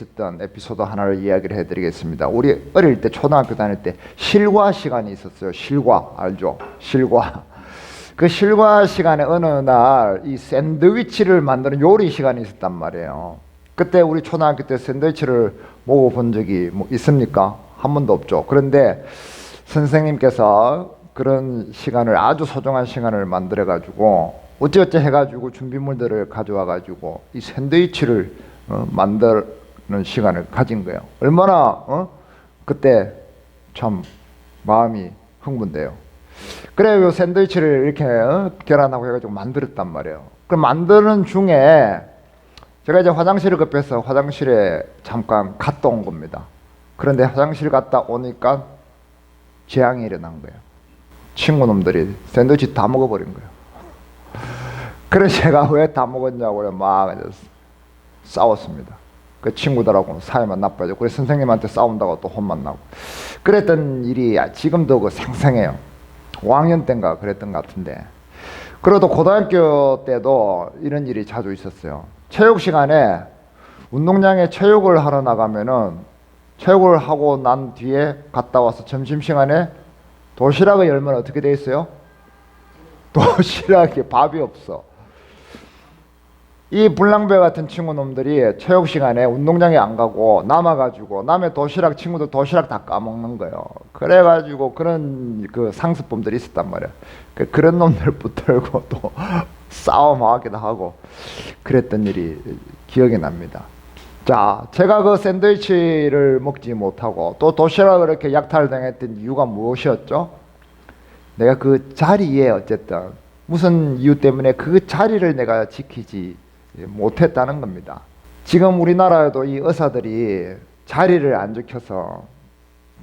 있었던 에피소드 하나를 이야기를 해드리겠습니다. 우리 어릴 때 초등학교 다닐 때 실과 시간이 있었어요. 실과 알죠? 실과. 그 실과 시간에 어느 날 이 샌드위치를 만드는 요리 시간이 있었단 말이에요. 그때 우리 초등학교 때 샌드위치를 먹어본 적이 있습니까? 한 번도 없죠. 그런데 선생님께서 그런 시간을 아주 소중한 시간을 만들어 가지고 어찌어찌 해가지고 준비물들을 가져와 가지고 이 샌드위치를 만드는 시간을 가진 거예요. 얼마나 그때 참 마음이 흥분돼요. 그래요. 요 샌드위치를 이렇게 계란하고 해가지고 만들었단 말이에요. 그 만드는 중에 제가 이제 화장실을 급해서 화장실에 잠깐 갔다 온 겁니다. 그런데 화장실 갔다 오니까 재앙이 일어난 거예요. 친구놈들이 샌드위치 다 먹어버린 거예요. 그래서 제가 왜 다 먹었냐고 막 싸웠습니다. 그 친구들하고 사이만 나빠져. 그래서 선생님한테 싸운다고 또 혼만 나고. 그랬던 일이 지금도 그 생생해요. 5학년 때인가 그랬던 것 같은데. 그래도 고등학교 때도 이런 일이 자주 있었어요. 체육 시간에 운동장에 체육을 하러 나가면은 체육을 하고 난 뒤에 갔다 와서 점심시간에 도시락을 열면 어떻게 돼 있어요? 도시락에 밥이 없어. 이 불량배 같은 친구놈들이 체육 시간에 운동장에 안 가고 남아가지고 남의 도시락 친구들 도시락 다 까먹는 거예요. 그래가지고 그런 그 상습범들이 있었단 말이야. 그런 놈들 붙들고 또 싸움하기도 하고 그랬던 일이 기억이 납니다. 자, 제가 그 샌드위치를 먹지 못하고 또 도시락을 이렇게 약탈당했던 이유가 무엇이었죠? 내가 그 자리에 어쨌든 무슨 이유 때문에 그 자리를 내가 지키지 못했다는 겁니다. 지금 우리나라에도 이 의사들이 자리를 안 지켜서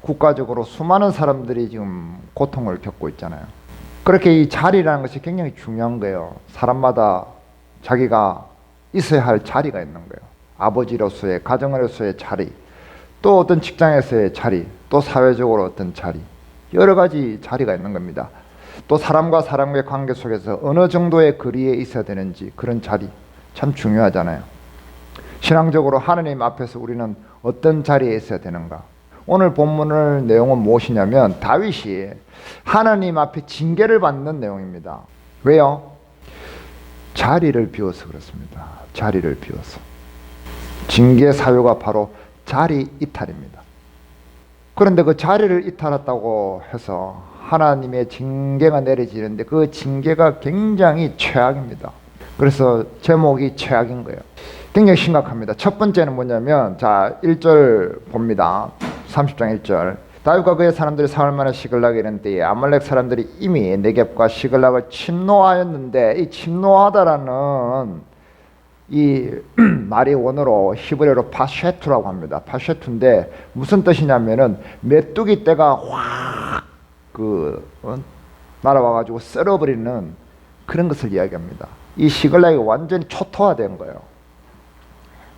국가적으로 수많은 사람들이 지금 고통을 겪고 있잖아요. 그렇게 이 자리라는 것이 굉장히 중요한 거예요. 사람마다 자기가 있어야 할 자리가 있는 거예요. 아버지로서의, 가정으로서의 자리, 또 어떤 직장에서의 자리, 또 사회적으로 어떤 자리, 여러 가지 자리가 있는 겁니다. 또 사람과 사람의 관계 속에서 어느 정도의 거리에 있어야 되는지 그런 자리 참 중요하잖아요. 신앙적으로 하나님 앞에서 우리는 어떤 자리에 있어야 되는가? 오늘 본문의 내용은 무엇이냐면 다윗이 하나님 앞에 징계를 받는 내용입니다. 왜요? 자리를 비워서 그렇습니다. 자리를 비워서. 징계 사유가 바로 자리 이탈입니다. 그런데 그 자리를 이탈했다고 해서 하나님의 징계가 내려지는데 그 징계가 굉장히 최악입니다. 그래서 제목이 최악인 거예요. 굉장히 심각합니다. 첫 번째는 뭐냐면 자 1절 봅니다. 30장 1절. 다윗과 그의 사람들이 사흘 만에 시글락에 이른 때에 아말렉 사람들이 이미 네겝과 시글락을 침노하였는데 이 침노하다라는 이 말이 원어로 히브리어로 파쉐투라고 합니다. 파쉐투인데 무슨 뜻이냐면은 메뚜기 떼가 확 날아와가지고 썰어버리는 그런 것을 이야기합니다. 이 시글락이 완전히 초토화된 거예요.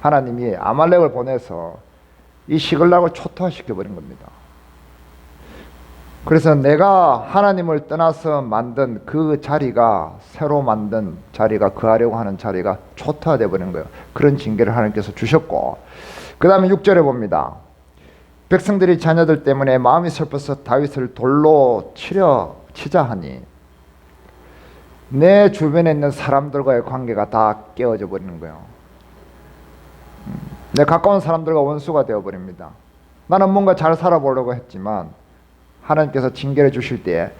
하나님이 아말렉을 보내서 이 시글락을 초토화시켜버린 겁니다. 그래서 내가 하나님을 떠나서 만든 그 자리가 새로 만든 자리가 거하려고 하는 자리가 초토화되어 버린 거예요. 그런 징계를 하나님께서 주셨고 그 다음에 6절에 봅니다. 백성들이 자녀들 때문에 마음이 슬퍼서 다윗을 돌로 치자 하니 내 주변에 있는 사람들과의 관계가 다 깨어져 버리는 거예요. 내 가까운 사람들과 원수가 되어버립니다. 나는 뭔가 잘 살아보려고 했지만 하나님께서 징계를 주실 때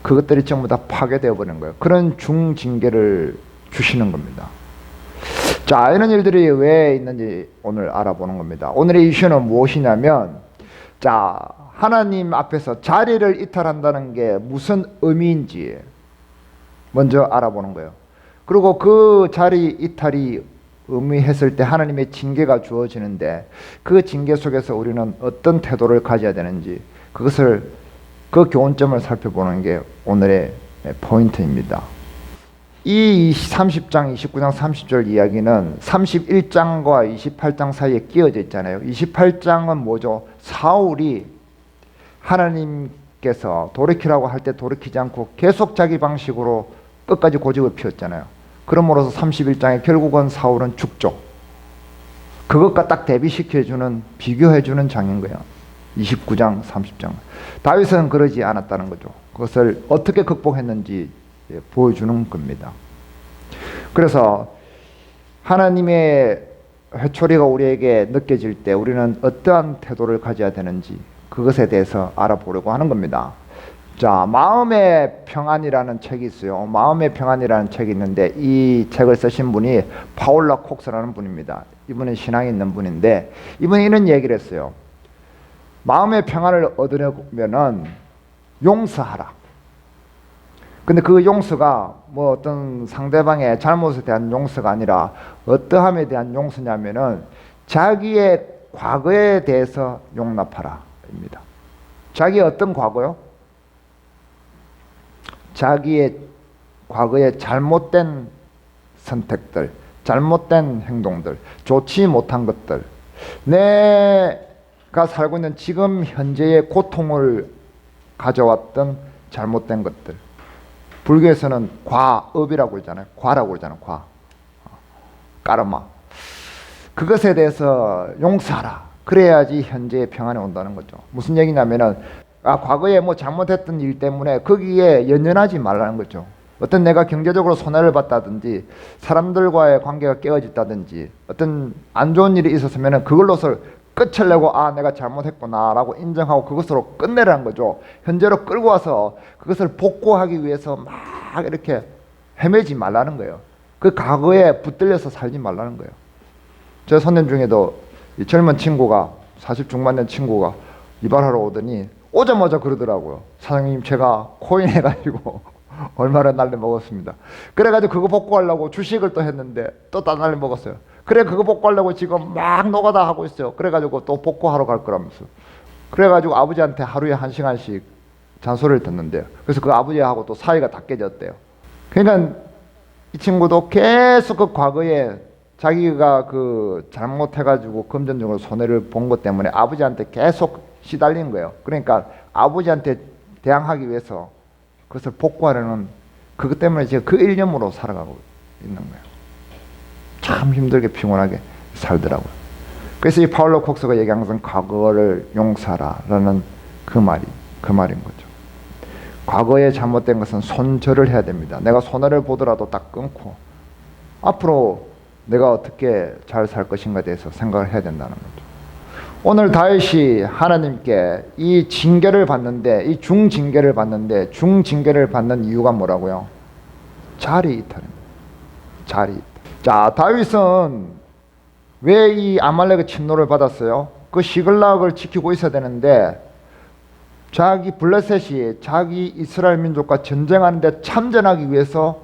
그것들이 전부 다 파괴되어 버리는 거예요. 그런 중징계를 주시는 겁니다. 자, 이런 일들이 왜 있는지 오늘 알아보는 겁니다. 오늘의 이슈는 무엇이냐면 자, 하나님 앞에서 자리를 이탈한다는 게 무슨 의미인지 먼저 알아보는 거예요. 그리고 그 자리 이탈이 의미했을 때 하나님의 징계가 주어지는데 그 징계 속에서 우리는 어떤 태도를 가져야 되는지 그것을 그 교훈점을 살펴보는 게 오늘의 포인트입니다. 이 30장, 29장, 30절 이야기는 31장과 28장 사이에 끼어져 있잖아요. 28장은 뭐죠? 사울이 하나님께서 돌이키라고 할 때 돌이키지 않고 계속 자기 방식으로 끝까지 고집을 피웠잖아요. 그러므로서 31장에 결국은 사울은 죽죠. 그것과 딱 대비시켜주는, 비교해주는 장인 거예요. 29장, 30장. 다윗은 그러지 않았다는 거죠. 그것을 어떻게 극복했는지 보여주는 겁니다. 그래서 하나님의 회초리가 우리에게 느껴질 때 우리는 어떠한 태도를 가져야 되는지 그것에 대해서 알아보려고 하는 겁니다. 자, 마음의 평안이라는 책이 있어요. 마음의 평안이라는 책이 있는데 이 책을 쓰신 분이 파울라 콕스라는 분입니다. 이분은 신앙이 있는 분인데 이분이 이런 얘기를 했어요. 마음의 평안을 얻으려면은 용서하라. 근데 그 용서가 뭐 어떤 상대방의 잘못에 대한 용서가 아니라 어떠함에 대한 용서냐면은 자기의 과거에 대해서 용납하라 입니다. 자기의 어떤 과거요? 자기의 과거의 잘못된 선택들, 잘못된 행동들, 좋지 못한 것들, 내가 살고 있는 지금 현재의 고통을 가져왔던 잘못된 것들. 불교에서는 과업이라고 그러잖아요. 과라고 그러잖아요. 과. 까르마. 그것에 대해서 용서하라. 그래야지 현재의 평안이 온다는 거죠. 무슨 얘기냐면은 과거에 뭐 잘못했던 일 때문에 거기에 연연하지 말라는 거죠. 어떤 내가 경제적으로 손해를 봤다든지 사람들과의 관계가 깨어졌다든지 어떤 안 좋은 일이 있었으면 그걸로서 끝을 내고 내가 잘못했구나 라고 인정하고 그것으로 끝내라는 거죠. 현재로 끌고 와서 그것을 복구하기 위해서 막 이렇게 헤매지 말라는 거예요. 그 과거에 붙들려서 살지 말라는 거예요. 제 손님 중에도 이 젊은 친구가 40 중반 된 친구가 이발하러 오더니 오자마자 그러더라고요. 사장님 제가 코인 해가지고 얼마를 날려 먹었습니다. 그래가지고 그거 복구하려고 주식을 또 했는데 또 다 날려 먹었어요. 그래 그거 복구하려고 지금 막 노가다 하고 있어요. 그래가지고 또 복구하러 갈 거라면서. 그래가지고 아버지한테 하루에 1시간씩 잔소리를 듣는데요. 그래서 그 아버지하고 또 사이가 다 깨졌대요. 그러니까 이 친구도 계속 그 과거에 자기가 그 잘못해가지고 금전적으로 손해를 본 것 때문에 아버지한테 계속 시달린 거예요. 그러니까 아버지한테 대항하기 위해서 그것을 복구하려는 그것 때문에 지금 그 일념으로 살아가고 있는 거예요. 참 힘들게 피곤하게 살더라고요. 그래서 이 파울로 콕스가 얘기한 것은 과거를 용서하라라는 그 말인 거죠. 과거에 잘못된 것은 손절을 해야 됩니다. 내가 손해를 보더라도 딱 끊고 앞으로 내가 어떻게 잘 살 것인가에 대해서 생각을 해야 된다는 거죠. 오늘 다윗이 하나님께 이 징계를 받는데 이 중징계를 받는 이유가 뭐라고요? 자리 이탈입니다. 자리 이탈. 자, 다윗은 왜 이 아말렉의 침노를 받았어요? 그 시글락을 지키고 있어야 되는데 자기 블레셋이 자기 이스라엘 민족과 전쟁하는데 참전하기 위해서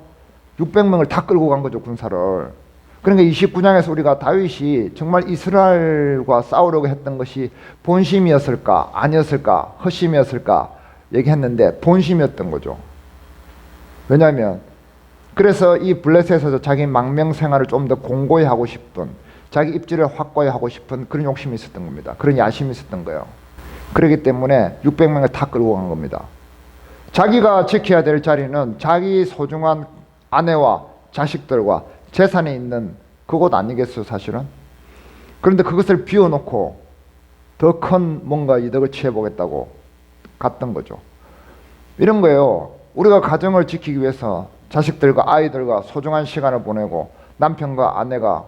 600명을 다 끌고 간 거죠, 군사를. 그러니까 29장에서 우리가 다윗이 정말 이스라엘과 싸우려고 했던 것이 본심이었을까 아니었을까 허심이었을까 얘기했는데 본심이었던 거죠. 왜냐하면 그래서 이 블레셋에서 자기 망명 생활을 좀 더 공고히 하고 싶은 자기 입지를 확고히 하고 싶은 그런 욕심이 있었던 겁니다. 그런 야심이 있었던 거예요. 그렇기 때문에 600명을 다 끌고 간 겁니다. 자기가 지켜야 될 자리는 자기 소중한 아내와 자식들과 재산이 있는 그곳 아니겠어요, 사실은? 그런데 그것을 비워놓고 더 큰 뭔가 이득을 취해보겠다고 갔던 거죠. 이런 거예요. 우리가 가정을 지키기 위해서 자식들과 아이들과 소중한 시간을 보내고 남편과 아내가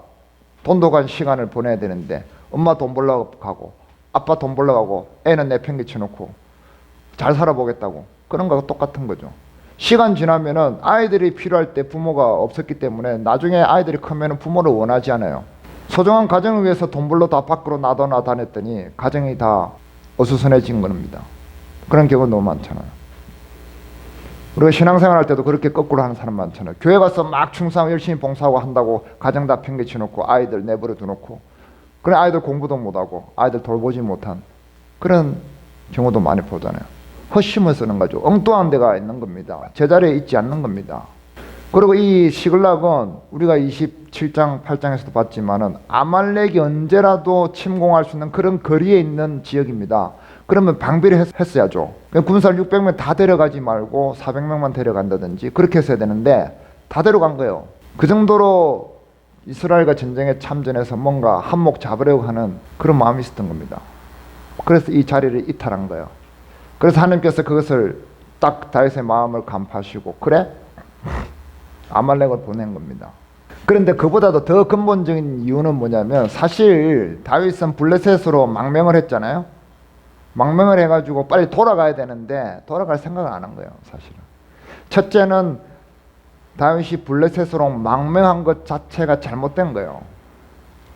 돈독한 시간을 보내야 되는데 엄마 돈 벌러 가고 아빠 돈 벌러 가고 애는 내팽개쳐 놓고 잘 살아보겠다고 그런 거하고 똑같은 거죠. 시간 지나면은 아이들이 필요할 때 부모가 없었기 때문에 나중에 아이들이 크면은 부모를 원하지 않아요. 소중한 가정을 위해서 돈 벌러 다 밖으로 나도나 다녔더니 가정이 다 어수선해진 겁니다. 그런 경우 너무 많잖아요. 우리가 신앙생활 할 때도 그렇게 거꾸로 하는 사람 많잖아요. 교회 가서 막 충성하고 열심히 봉사하고 한다고 가정 다 팽개쳐 놓고 아이들 내버려 두놓고 그래 아이들 공부도 못하고 아이들 돌보지 못한 그런 경우도 많이 보잖아요. 헛심을 쓰는 거죠. 엉뚱한 데가 있는 겁니다. 제자리에 있지 않는 겁니다. 그리고 이 시글락은 우리가 27장 8장에서도 봤지만은 아말렉이 언제라도 침공할 수 있는 그런 거리에 있는 지역입니다. 그러면 방비를 했어야죠. 군사를 600명 다 데려가지 말고 400명만 데려간다든지 그렇게 했어야 되는데 다 데려간 거예요. 그 정도로 이스라엘과 전쟁에 참전해서 뭔가 한몫 잡으려고 하는 그런 마음이 있었던 겁니다. 그래서 이 자리를 이탈한 거예요. 그래서 하나님께서 그것을 딱 다윗의 마음을 간파하시고 그래? 아말렉을 보낸 겁니다. 그런데 그보다도 더 근본적인 이유는 뭐냐면 사실 다윗은 블레셋으로 망명을 했잖아요. 망명을 해가지고 빨리 돌아가야 되는데 돌아갈 생각을 안 한 거예요. 사실은 첫째는 다윗이 블레셋으로 망명한 것 자체가 잘못된 거예요.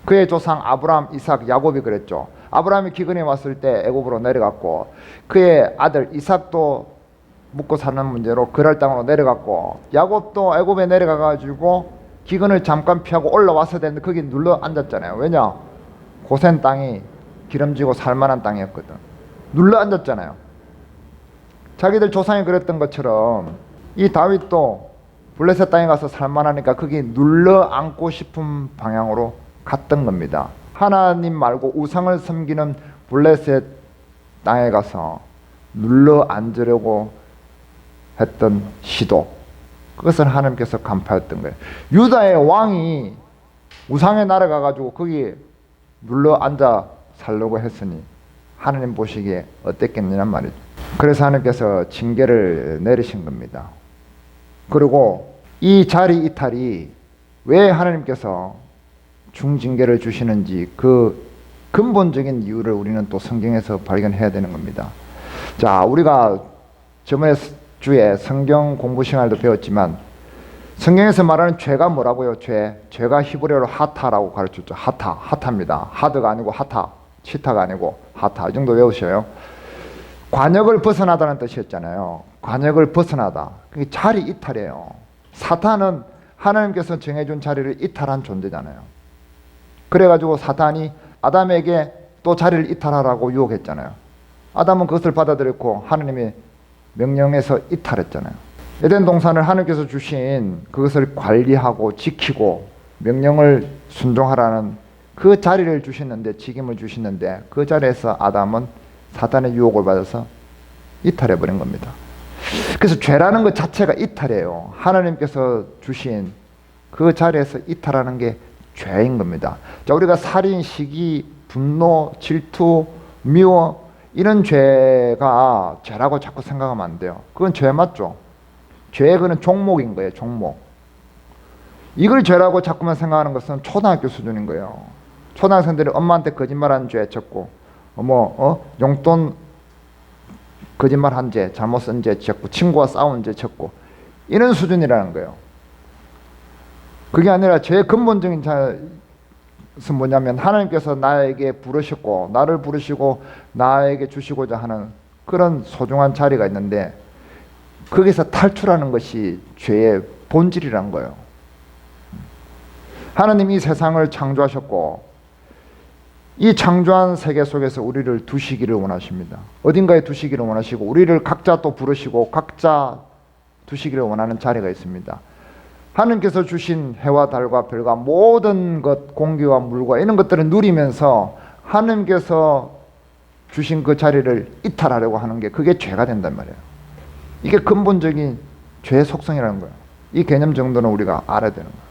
그의 조상 아브라함, 이삭, 야곱이 그랬죠. 아브라함이 기근에 왔을 때 애굽으로 내려갔고 그의 아들 이삭도 묵고 사는 문제로 그랄 땅으로 내려갔고 야곱도 애굽에 내려가가지고 기근을 잠깐 피하고 올라왔어야 되는데 거기 눌러 앉았잖아요. 왜냐? 고센 땅이 기름지고 살만한 땅이었거든. 눌러 앉았잖아요. 자기들 조상이 그랬던 것처럼 이 다윗도 블레셋 땅에 가서 살만하니까 거기 눌러 앉고 싶은 방향으로 갔던 겁니다. 하나님 말고 우상을 섬기는 블레셋 땅에 가서 눌러 앉으려고 했던 시도, 그것을 하나님께서 간파했던 거예요. 유다의 왕이 우상에 날아가가지고 거기 눌러 앉아 살려고 했으니 하나님 보시기에 어땠겠느냐 말이죠. 그래서 하나님께서 징계를 내리신 겁니다. 그리고 이 자리 이탈이 왜 하나님께서 중징계를 주시는지 그 근본적인 이유를 우리는 또 성경에서 발견해야 되는 겁니다. 자, 우리가 저번에 주에 성경 공부 시간에도 배웠지만 성경에서 말하는 죄가 뭐라고요? 죄가 히브리어로 하타라고 가르쳤죠. 하타입니다. 하드가 아니고 하타, 치타가 아니고 하타. 이 정도 외우셔요. 관역을 벗어나다는 뜻이었잖아요. 관역을 벗어나다. 그게 자리 이탈이에요. 사탄은 하나님께서 정해준 자리를 이탈한 존재잖아요. 그래가지고 사탄이 아담에게 또 자리를 이탈하라고 유혹했잖아요. 아담은 그것을 받아들였고 하나님이 명령해서 이탈했잖아요. 에덴 동산을 하나님께서 주신 그것을 관리하고 지키고 명령을 순종하라는 그 자리를 주셨는데, 직임을 주셨는데 그 자리에서 아담은 사탄의 유혹을 받아서 이탈해버린 겁니다. 그래서 죄라는 것 자체가 이탈이에요. 하나님께서 주신 그 자리에서 이탈하는 게 죄인 겁니다. 자, 우리가 살인, 시기, 분노, 질투, 미워 이런 죄가 죄라고 자꾸 생각하면 안 돼요. 그건 죄 맞죠? 죄의 그는 종목인 거예요. 종목. 이걸 죄라고 자꾸만 생각하는 것은 초등학교 수준인 거예요. 초등학생들이 엄마한테 거짓말한 죄 졌고 용돈 거짓말한 죄, 잘못 쓴 죄 졌고 친구와 싸운 죄 졌고 이런 수준이라는 거예요. 그게 아니라 제일 근본적인 것은 뭐냐면 하나님께서 나에게 부르셨고 나를 부르시고 나에게 주시고자 하는 그런 소중한 자리가 있는데 거기서 탈출하는 것이 죄의 본질이란 거예요. 하나님이 세상을 창조하셨고 이 창조한 세계 속에서 우리를 두시기를 원하십니다. 어딘가에 두시기를 원하시고 우리를 각자 또 부르시고 각자 두시기를 원하는 자리가 있습니다. 하나님께서 주신 해와 달과 별과 모든 것, 공기와 물과 이런 것들을 누리면서 하나님께서 주신 그 자리를 이탈하려고 하는 게 그게 죄가 된단 말이에요. 이게 근본적인 죄의 속성이라는 거예요. 이 개념 정도는 우리가 알아야 되는 거예요.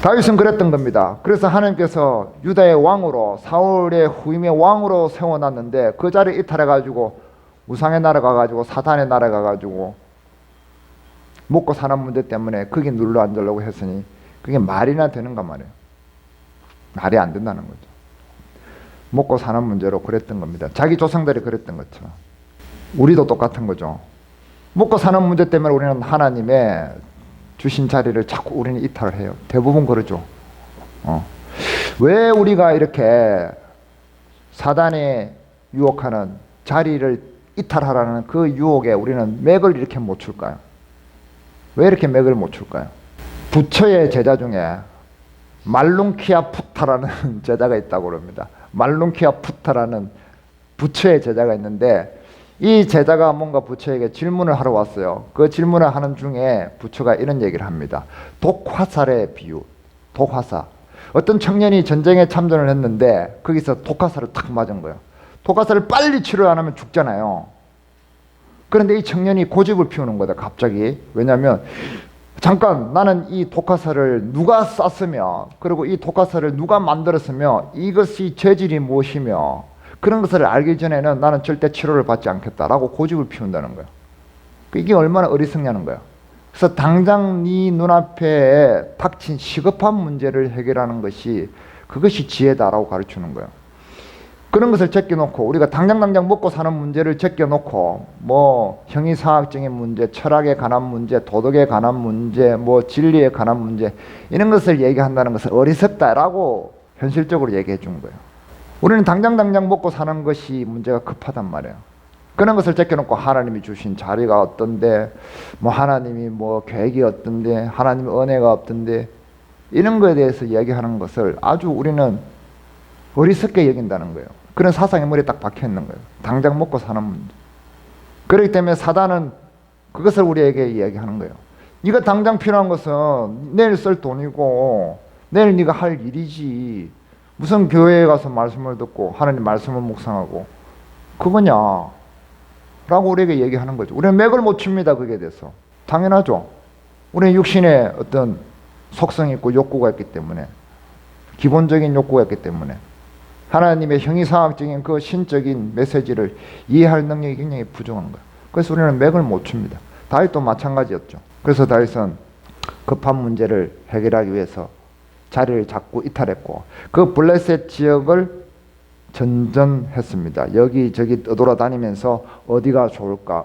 다윗은 그랬던 겁니다. 그래서 하나님께서 유다의 왕으로 사울의 후임의 왕으로 세워놨는데 그 자리에 이탈해가지고 우상에 날아가가지고 사탄에 날아가가지고 먹고 사는 문제 때문에 거기 눌러 앉으려고 했으니 그게 말이나 되는가 말이에요. 말이 안 된다는 거죠. 먹고 사는 문제로 그랬던 겁니다. 자기 조상들이 그랬던 것처럼 우리도 똑같은 거죠. 먹고 사는 문제 때문에 우리는 하나님의 주신 자리를 자꾸 우리는 이탈을 해요. 대부분 그러죠. 왜 우리가 이렇게 사단이 유혹하는 자리를 이탈하라는 그 유혹에 우리는 맥을 이렇게 못 출까요? 왜 이렇게 맥을 못 출까요? 부처의 제자 중에 말룬키아 푸타라는 제자가 있다고 그럽니다. 말룬키아 푸타라는 부처의 제자가 있는데 이 제자가 뭔가 부처에게 질문을 하러 왔어요. 그 질문을 하는 중에 부처가 이런 얘기를 합니다. 독화살의 비유. 독화살. 어떤 청년이 전쟁에 참전을 했는데 거기서 독화살을 탁 맞은 거예요. 독화살을 빨리 치료 안 하면 죽잖아요. 그런데 이 청년이 고집을 피우는 거다 갑자기. 왜냐하면 잠깐 나는 이 독화살을 누가 쐈으며 그리고 이 독화살을 누가 만들었으며 이것이 재질이 무엇이며 그런 것을 알기 전에는 나는 절대 치료를 받지 않겠다라고 고집을 피운다는 거예요. 이게 얼마나 어리석냐는 거예요. 그래서 당장 네 눈앞에 닥친 시급한 문제를 해결하는 것이 그것이 지혜다라고 가르치는 거예요. 그런 것을 제껴놓고 우리가 당장 먹고 사는 문제를 제껴놓고 뭐 형이상학적인 문제, 철학에 관한 문제, 도덕에 관한 문제, 뭐 진리에 관한 문제 이런 것을 얘기한다는 것은 어리석다라고 현실적으로 얘기해 준 거예요. 우리는 당장 먹고 사는 것이 문제가 급하단 말이에요. 그런 것을 제껴놓고 하나님이 주신 자리가 어떤데 뭐 하나님이 뭐 계획이 어떤데 하나님의 은혜가 어떤데 이런 거에 대해서 얘기하는 것을 아주 우리는 어리석게 여긴다는 거예요. 그런 사상이 머리에 딱 박혀 있는 거예요. 당장 먹고 사는 문제. 그렇기 때문에 사단은 그것을 우리에게 이야기하는 거예요. 네가 당장 필요한 것은 내일 쓸 돈이고 내일 네가 할 일이지. 무슨 교회에 가서 말씀을 듣고 하나님 말씀을 묵상하고 그거냐 라고 우리에게 얘기하는 거죠. 우리는 맥을 못 칩니다. 그게 대해서. 당연하죠. 우리는 육신에 어떤 속성이 있고 욕구가 있기 때문에 기본적인 욕구가 있기 때문에 하나님의 형이상학적인 그 신적인 메시지를 이해할 능력이 굉장히 부족한 거예요. 그래서 우리는 맥을 못 칩니다. 다윗도 마찬가지였죠. 그래서 다윗은 급한 문제를 해결하기 위해서 자리를 잡고 이탈했고 그 블레셋 지역을 전전했습니다. 여기저기 떠돌아다니면서 어디가 좋을까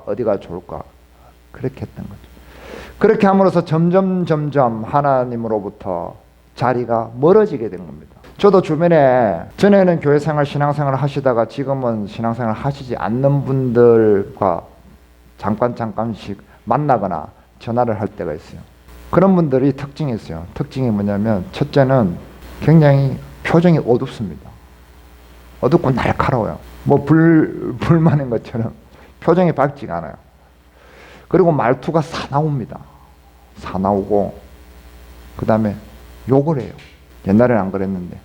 그렇게 했던 거죠. 그렇게 함으로써 점점 하나님으로부터 자리가 멀어지게 된 겁니다. 저도 주변에 전에는 교회생활 신앙생활을 하시다가 지금은 신앙생활을 하시지 않는 분들과 잠깐씩 만나거나 전화를 할 때가 있어요. 그런 분들이 특징이 있어요. 특징이 뭐냐면 첫째는 굉장히 표정이 어둡습니다. 어둡고 날카로워요. 뭐 불만인 것처럼 표정이 밝지가 않아요. 그리고 말투가 사나웁니다. 사나우고 그 다음에 욕을 해요. 옛날에는 안 그랬는데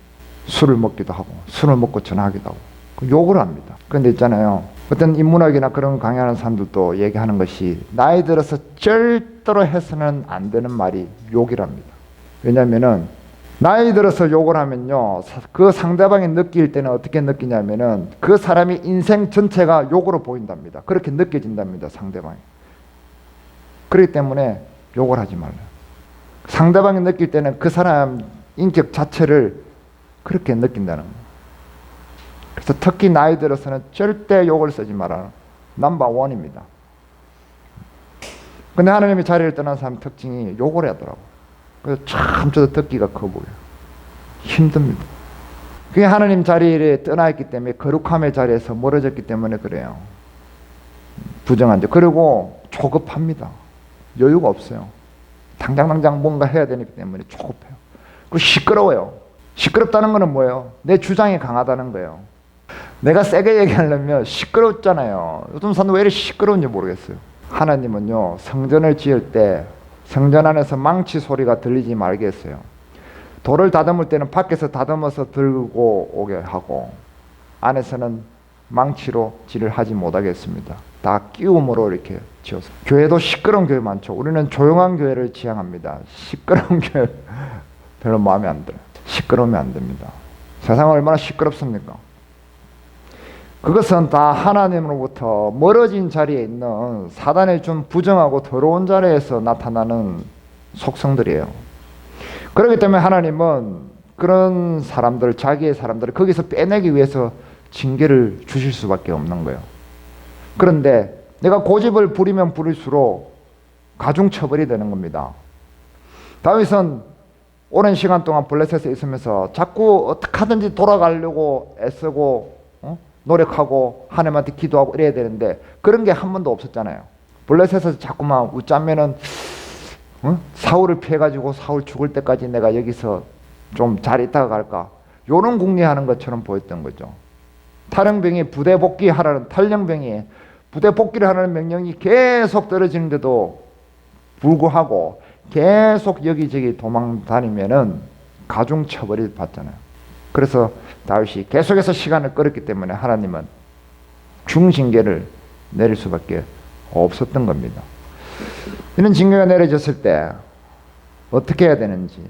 술을 먹기도 하고 술을 먹고 전화하기도 하고 욕을 합니다. 그런데 있잖아요. 어떤 인문학이나 그런 강의하는 사람들도 얘기하는 것이 나이 들어서 절대로 해서는 안 되는 말이 욕이랍니다. 왜냐하면은 나이 들어서 욕을 하면요 그 상대방이 느낄 때는 어떻게 느끼냐면은 그 사람이 인생 전체가 욕으로 보인답니다. 그렇게 느껴진답니다. 상대방이. 그렇기 때문에 욕을 하지 말라요. 상대방이 느낄 때는 그 사람 인격 자체를 그렇게 느낀다는 거예요. 그래서 특히 나이 들어서는 절대 욕을 쓰지 말아라. 넘버원입니다. 근데 하나님이 자리를 떠난 사람 특징이 욕을 하더라고요. 그래서 참 저도 듣기가 커 보여요. 힘듭니다. 그게 하나님 자리를 떠나 있기 때문에 거룩함의 자리에서 멀어졌기 때문에 그래요. 부정한데. 그리고 조급합니다. 여유가 없어요. 당장 뭔가 해야 되기 때문에 조급해요. 그리고 시끄러워요. 시끄럽다는 거는 뭐예요? 내 주장이 강하다는 거예요. 내가 세게 얘기하려면 시끄럽잖아요. 요즘 사람들 왜 이렇게 시끄러운지 모르겠어요. 하나님은요 성전을 지을 때 성전 안에서 망치 소리가 들리지 말게 했어요. 돌을 다듬을 때는 밖에서 다듬어서 들고 오게 하고 안에서는 망치로 질을 하지 못하게 했습니다. 다 끼움으로 이렇게 지어서. 교회도 시끄러운 교회 많죠. 우리는 조용한 교회를 지향합니다. 시끄러운 교회 별로 마음에 안 들어요. 시끄러우면 안 됩니다. 세상은 얼마나 시끄럽습니까? 그것은 다 하나님으로부터 멀어진 자리에 있는 사단의 좀 부정하고 더러운 자리에서 나타나는 속성들이에요. 그렇기 때문에 하나님은 그런 사람들, 자기의 사람들을 거기서 빼내기 위해서 징계를 주실 수밖에 없는 거예요. 그런데 내가 고집을 부리면 부릴수록 가중처벌이 되는 겁니다. 다윗은 오랜 시간 동안 블레셋에 있으면서 자꾸 어떻게 하든지 돌아가려고 애쓰고 노력하고 하나님한테 기도하고 이래야 되는데 그런 게 한 번도 없었잖아요. 블레셋에서 자꾸만 웃자면은 사울을 피해가지고 사울 죽을 때까지 내가 여기서 좀 잘 있다가 갈까 요런 궁리하는 것처럼 보였던 거죠. 탈영병이 부대 복귀하라는 탈영병이 부대 복귀를 하라는 명령이 계속 떨어지는데도 불구하고 계속 여기저기 도망 다니면은 가중처벌을 받잖아요. 그래서 다윗이 계속해서 시간을 끌었기 때문에 하나님은 중징계를 내릴 수밖에 없었던 겁니다. 이런 징계가 내려졌을 때 어떻게 해야 되는지.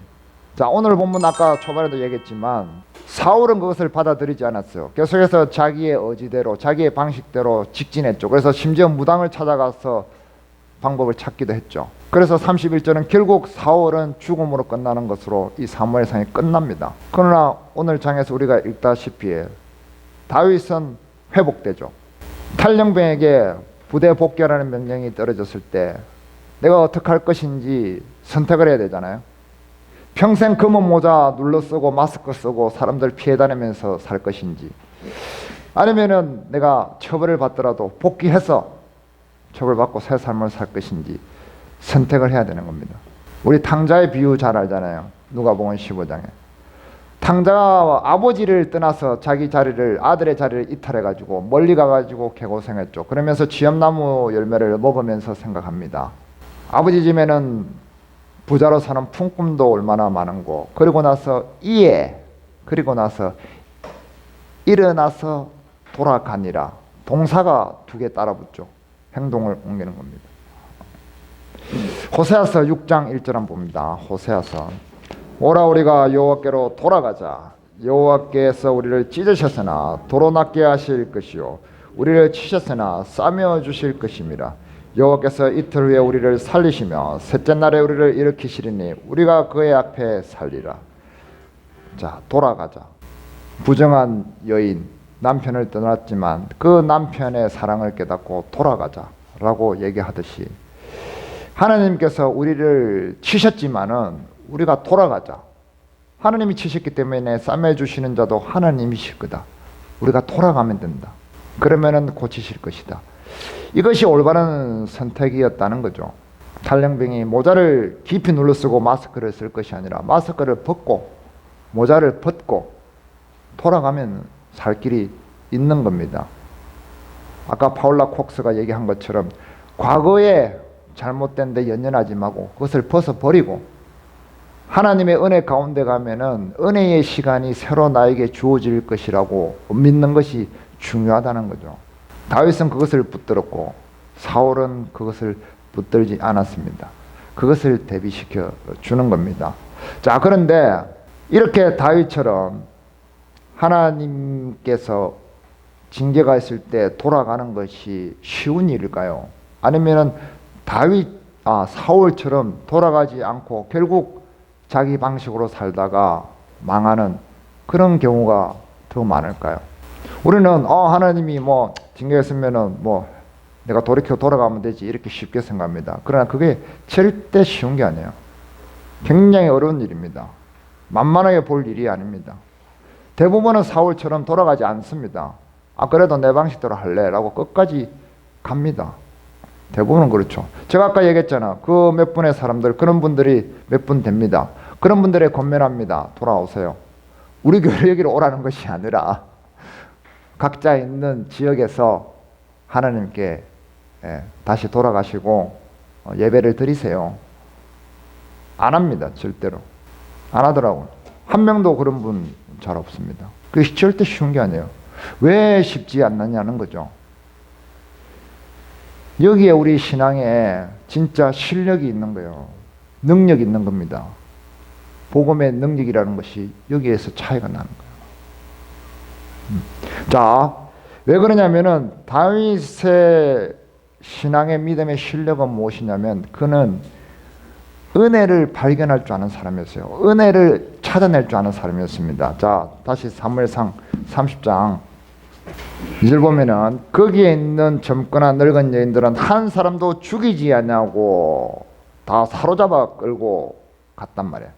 자, 오늘 본문 아까 초반에도 얘기했지만 사울은 그것을 받아들이지 않았어요. 계속해서 자기의 의지대로 자기의 방식대로 직진했죠. 그래서 심지어 무당을 찾아가서 방법을 찾기도 했죠. 그래서 31절은 결국 사울은 죽음으로 끝나는 것으로 이 사무엘상이 끝납니다. 그러나 오늘 장에서 우리가 읽다시피 다윗은 회복되죠. 탈영병에게 부대 복귀하라는 명령이 떨어졌을 때 내가 어떻게 할 것인지 선택을 해야 되잖아요. 평생 검은 모자 눌러 쓰고 마스크 쓰고 사람들 피해 다니면서 살 것인지, 아니면은 내가 처벌을 받더라도 복귀해서 처벌받고 새 삶을 살 것인지 선택을 해야 되는 겁니다. 우리 탕자의 비유 잘 알잖아요. 누가복음 15장에 탕자가 아버지를 떠나서 자기 자리를, 아들의 자리를 이탈해가지고 멀리 가가지고 개고생했죠. 그러면서 지엄나무 열매를 먹으면서 생각합니다. 아버지 집에는 부자로 사는 품꾼도 얼마나 많은고, 그리고 나서 일어나서 돌아가니라. 동사가 두 개 따라붙죠. 행동을 옮기는 겁니다. 호세아서 6장 1절 한번 봅니다. 호세아서 오라 우리가 여호와께로 돌아가자. 여호와께서 우리를 찢으셨으나 도로 낫게 하실 것이요 우리를 치셨으나 싸매어 주실 것임이라. 여호와께서 이틀 후에 우리를 살리시며 셋째 날에 우리를 일으키시리니 우리가 그의 앞에 살리라. 자, 돌아가자. 부정한 여인 남편을 떠났지만 그 남편의 사랑을 깨닫고 돌아가자라고 얘기하듯이 하나님께서 우리를 치셨지만은 우리가 돌아가자. 하나님이 치셨기 때문에 싸매 주시는 자도 하나님이실 거다. 우리가 돌아가면 된다. 그러면은 고치실 것이다. 이것이 올바른 선택이었다는 거죠. 탈영병이 모자를 깊이 눌러 쓰고 마스크를 쓸 것이 아니라 마스크를 벗고 모자를 벗고 돌아가면 살 길이 있는 겁니다. 아까 파울라 콕스가 얘기한 것처럼 과거에 잘못된 데 연연하지 말고 그것을 벗어버리고 하나님의 은혜 가운데 가면은 은혜의 시간이 새로 나에게 주어질 것이라고 믿는 것이 중요하다는 거죠. 다윗은 그것을 붙들었고 사울은 그것을 붙들지 않았습니다. 그것을 대비시켜 주는 겁니다. 자, 그런데 이렇게 다윗처럼 하나님께서 징계가 있을 때 돌아가는 것이 쉬운 일일까요? 아니면은 사울처럼 돌아가지 않고 결국 자기 방식으로 살다가 망하는 그런 경우가 더 많을까요? 우리는 하나님이 징계했으면은 내가 돌이켜 돌아가면 되지 이렇게 쉽게 생각합니다. 그러나 그게 절대 쉬운 게 아니에요. 굉장히 어려운 일입니다. 만만하게 볼 일이 아닙니다. 대부분은 사울처럼 돌아가지 않습니다. 그래도 내 방식대로 할래 라고 끝까지 갑니다. 대부분은 그렇죠. 제가 아까 얘기했잖아. 그 몇 분의 사람들, 그런 분들이 몇 분 됩니다. 그런 분들의 권면합니다. 돌아오세요. 우리 교회 여기로 오라는 것이 아니라 각자 있는 지역에서 하나님께 다시 돌아가시고 예배를 드리세요. 안 합니다. 절대로. 안 하더라고요. 한 명도 그런 분 잘 없습니다. 그게 절대 쉬운 게 아니에요. 왜 쉽지 않느냐는 거죠. 여기에 우리 신앙에 진짜 실력이 있는 거예요. 능력이 있는 겁니다. 복음의 능력이라는 것이 여기에서 차이가 나는 거예요. 자, 왜 그러냐면은 다윗의 신앙의 믿음의 실력은 무엇이냐면 그는 은혜를 발견할 줄 아는 사람이었어요. 은혜를 찾아낼 줄 아는 사람이었습니다. 자, 다시 사무엘상 30장 2절 보면은 거기에 있는 젊거나 늙은 여인들은 한 사람도 죽이지 않냐고 다 사로잡아 끌고 갔단 말이에요.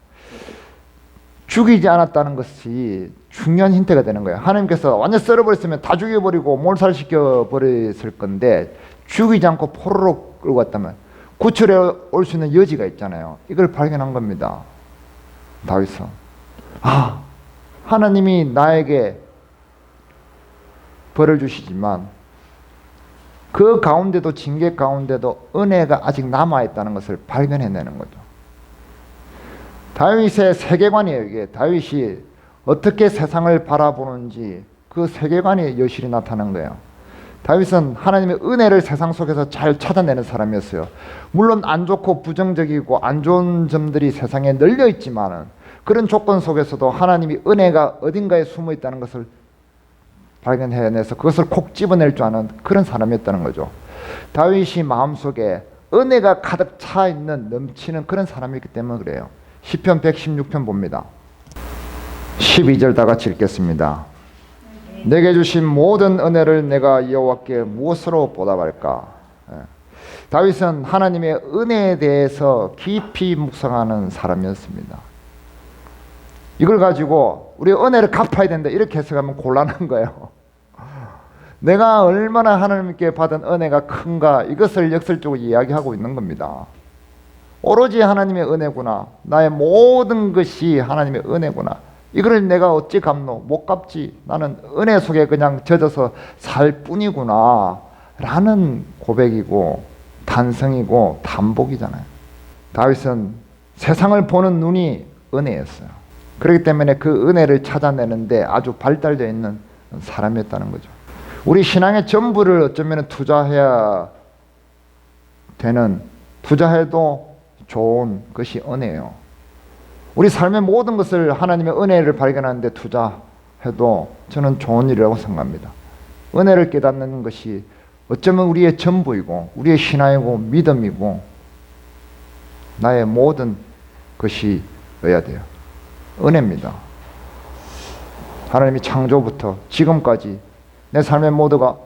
죽이지 않았다는 것이 중요한 힌트가 되는 거예요. 하나님께서 완전 썰어버렸으면 다 죽여버리고 몰살시켜 버렸을 건데 죽이지 않고 포로로 끌고 갔다면 구출해 올 수 있는 여지가 있잖아요. 이걸 발견한 겁니다. 다윗은 하나님이 나에게 벌을 주시지만 그 가운데도 징계 가운데도 은혜가 아직 남아있다는 것을 발견해내는 거죠. 다윗의 세계관이에요. 이게 다윗이 어떻게 세상을 바라보는지 그 세계관이 여실히 나타난 거예요. 다윗은 하나님의 은혜를 세상 속에서 잘 찾아내는 사람이었어요. 물론 안 좋고 부정적이고 안 좋은 점들이 세상에 널려 있지만 그런 조건 속에서도 하나님이 은혜가 어딘가에 숨어 있다는 것을 발견해내서 그것을 콕 집어낼 줄 아는 그런 사람이었다는 거죠. 다윗이 마음속에 은혜가 가득 차 있는 넘치는 그런 사람이기 때문에 그래요. 시편 116편 봅니다. 12절 다 같이 읽겠습니다. 내게 주신 모든 은혜를 내가 여호와께 무엇으로 보답할까? 다윗은 하나님의 은혜에 대해서 깊이 묵상하는 사람이었습니다. 이걸 가지고 우리 은혜를 갚아야 된다 이렇게 해석하면 곤란한 거예요. 내가 얼마나 하나님께 받은 은혜가 큰가 이것을 역설적으로 이야기하고 있는 겁니다. 오로지 하나님의 은혜구나. 나의 모든 것이 하나님의 은혜구나. 이걸 내가 어찌 갚노? 못 갚지. 나는 은혜 속에 그냥 젖어서 살 뿐이구나 라는 고백이고 단성이고 단복이잖아요. 다윗은 세상을 보는 눈이 은혜였어요. 그렇기 때문에 그 은혜를 찾아내는데 아주 발달되어 있는 사람이었다는 거죠. 우리 신앙의 전부를 어쩌면 투자해야 되는, 투자해도 좋은 것이 은혜예요. 우리 삶의 모든 것을 하나님의 은혜를 발견하는데 투자해도 저는 좋은 일이라고 생각합니다. 은혜를 깨닫는 것이 어쩌면 우리의 전부이고 우리의 신앙이고 믿음이고 나의 모든 것이 어야 돼요. 은혜입니다. 하나님이 창조부터 지금까지 내 삶의 모두가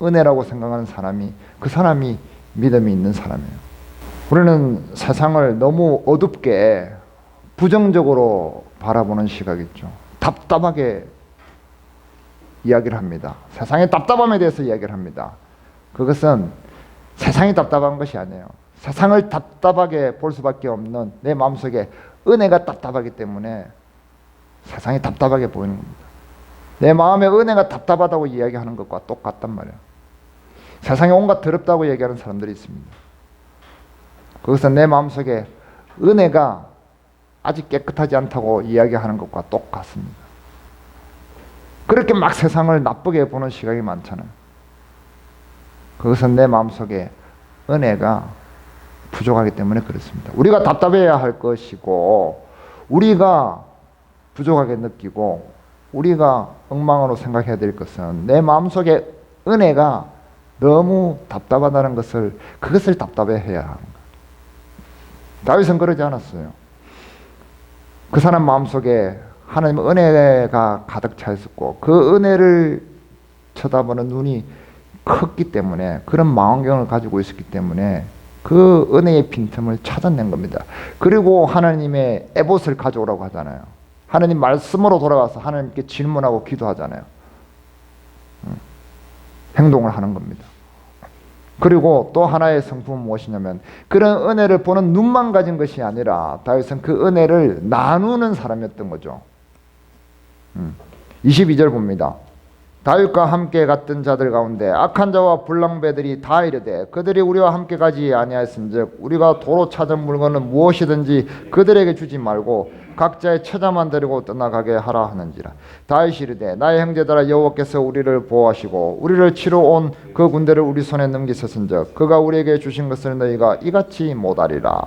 은혜라고 생각하는 사람이 그 사람이 믿음이 있는 사람이에요. 우리는 세상을 너무 어둡게 부정적으로 바라보는 시각이 있죠. 답답하게 이야기를 합니다. 세상의 답답함에 대해서 이야기를 합니다. 그것은 세상이 답답한 것이 아니에요. 세상을 답답하게 볼 수밖에 없는 내 마음속에 은혜가 답답하기 때문에 세상이 답답하게 보이는 겁니다. 내 마음의 은혜가 답답하다고 이야기하는 것과 똑같단 말이에요. 세상에 온갖 더럽다고 얘기하는 사람들이 있습니다. 그것은 내 마음속에 은혜가 아직 깨끗하지 않다고 이야기하는 것과 똑같습니다. 그렇게 막 세상을 나쁘게 보는 시각이 많잖아요. 그것은 내 마음속에 은혜가 부족하기 때문에 그렇습니다. 우리가 답답해야 할 것이고 우리가 부족하게 느끼고 우리가 엉망으로 생각해야 될 것은 내 마음속에 은혜가 너무 답답하다는 것을 그것을 답답해해야 하는 거예요. 다윗은 그러지 않았어요. 그 사람 마음속에 하나님의 은혜가 가득 차 있었고 그 은혜를 쳐다보는 눈이 컸기 때문에 그런 망원경을 가지고 있었기 때문에 그 은혜의 빈틈을 찾아낸 겁니다. 그리고 하나님의 에봇을 가져오라고 하잖아요. 하나님 말씀으로 돌아가서 하나님께 질문하고 기도하잖아요. 행동을 하는 겁니다. 그리고 또 하나의 성품은 무엇이냐면 그런 은혜를 보는 눈만 가진 것이 아니라 다윗은 그 은혜를 나누는 사람이었던 거죠. 22절 봅니다. 다윗과 함께 갔던 자들 가운데 악한 자와 불량배들이 다 이르되 그들이 우리와 함께 가지 아니하였은즉 우리가 도로 찾은 물건은 무엇이든지 그들에게 주지 말고 각자의 처자만 데리고 떠나가게 하라 하는지라. 다윗이 이르되 나의 형제들아 여호와께서 우리를 보호하시고 우리를 치러 온 그 군대를 우리 손에 넘기셨은즉 그가 우리에게 주신 것을 너희가 이같이 못하리라.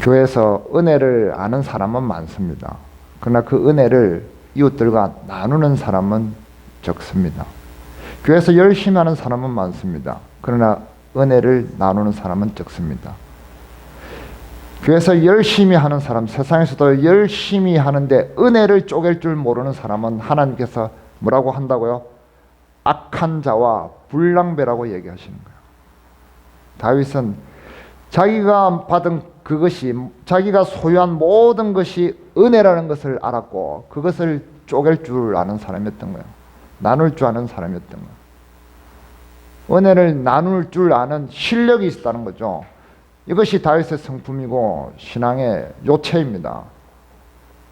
교회에서 은혜를 아는 사람은 많습니다. 그러나 그 은혜를 이웃들과 나누는 사람은 적습니다. 교회에서 열심히 하는 사람은 많습니다. 그러나 은혜를 나누는 사람은 적습니다. 교회에서 열심히 하는 사람, 세상에서도 열심히 하는데 은혜를 쪼갤 줄 모르는 사람은 하나님께서 뭐라고 한다고요? 악한 자와 불량배라고 얘기하시는 거예요. 다윗은 자기가 받은 그것이, 자기가 소유한 모든 것이 은혜라는 것을 알았고 그것을 쪼갤 줄 아는 사람이었던 거예요. 나눌 줄 아는 사람이었던 거예요. 은혜를 나눌 줄 아는 실력이 있었다는 거죠. 이것이 다윗의 성품이고 신앙의 요체입니다.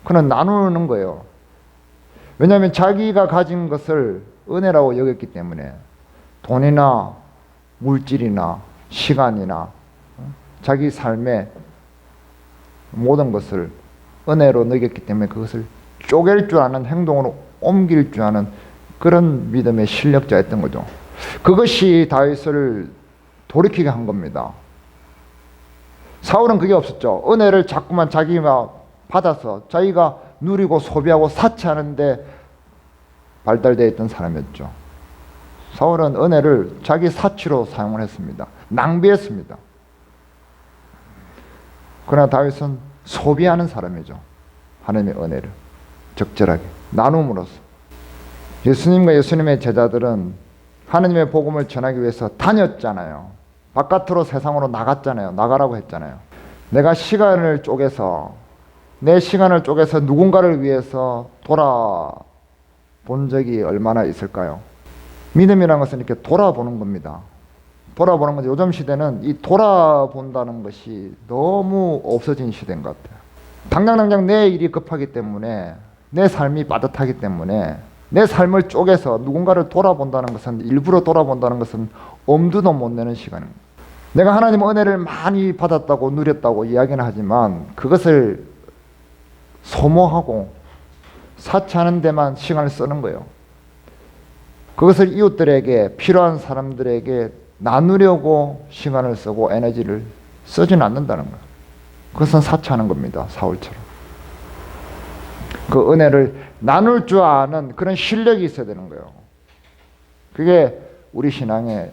그는 나누는 거예요. 왜냐하면 자기가 가진 것을 은혜라고 여겼기 때문에 돈이나 물질이나 시간이나 자기 삶의 모든 것을 은혜로 여겼기 때문에 그것을 쪼갤 줄 아는 행동으로 옮길 줄 아는 그런 믿음의 실력자였던 거죠. 그것이 다윗을 돌이키게 한 겁니다. 사울은 그게 없었죠. 은혜를 자꾸만 자기가 받아서 자기가 누리고 소비하고 사치하는데 발달되어 있던 사람이었죠. 사울은 은혜를 자기 사치로 사용을 했습니다. 낭비했습니다. 그러나 다윗은 소비하는 사람이죠. 하나님의 은혜를 적절하게 나눔으로써. 예수님과 예수님의 제자들은 하나님의 복음을 전하기 위해서 다녔잖아요. 바깥으로 세상으로 나갔잖아요. 나가라고 했잖아요. 내가 시간을 쪼개서 내 시간을 쪼개서 누군가를 위해서 돌아본 적이 얼마나 있을까요? 믿음이라는 것은 이렇게 돌아보는 겁니다. 돌아보는 건데 요즘 시대는 이 돌아본다는 것이 너무 없어진 시대인 것 같아요. 당장 내 일이 급하기 때문에 내 삶이 빠듯하기 때문에 내 삶을 쪼개서 누군가를 돌아본다는 것은 일부러 돌아본다는 것은 엄두도 못 내는 시간입니다. 내가 하나님 은혜를 많이 받았다고 누렸다고 이야기는 하지만 그것을 소모하고 사치하는 데만 시간을 쓰는 거예요. 그것을 이웃들에게 필요한 사람들에게 나누려고 시간을 쓰고 에너지를 쓰지는 않는다는 거예요. 그것은 사치하는 겁니다. 사울처럼. 그 은혜를 나눌 줄 아는 그런 실력이 있어야 되는 거예요. 그게 우리 신앙의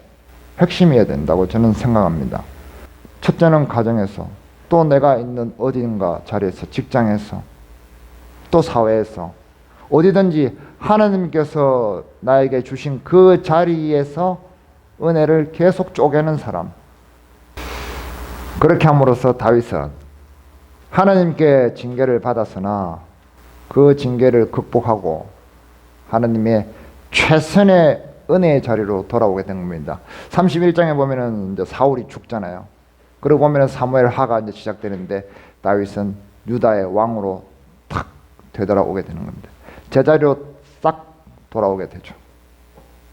핵심이어야 된다고 저는 생각합니다. 첫째는 가정에서, 또 내가 있는 어딘가 자리에서, 직장에서, 또 사회에서, 어디든지 하나님께서 나에게 주신 그 자리에서 은혜를 계속 쪼개는 사람. 그렇게 함으로써 다윗은 하나님께 징계를 받았으나 그 징계를 극복하고 하나님의 최선의 은혜의 자리로 돌아오게 된 겁니다. 31장에 보면은 이제 사울이 죽잖아요. 그러고 보면은 사무엘 하가 이제 시작되는데 다윗은 유다의 왕으로 탁 되돌아오게 되는 겁니다. 제자리로 싹 돌아오게 되죠.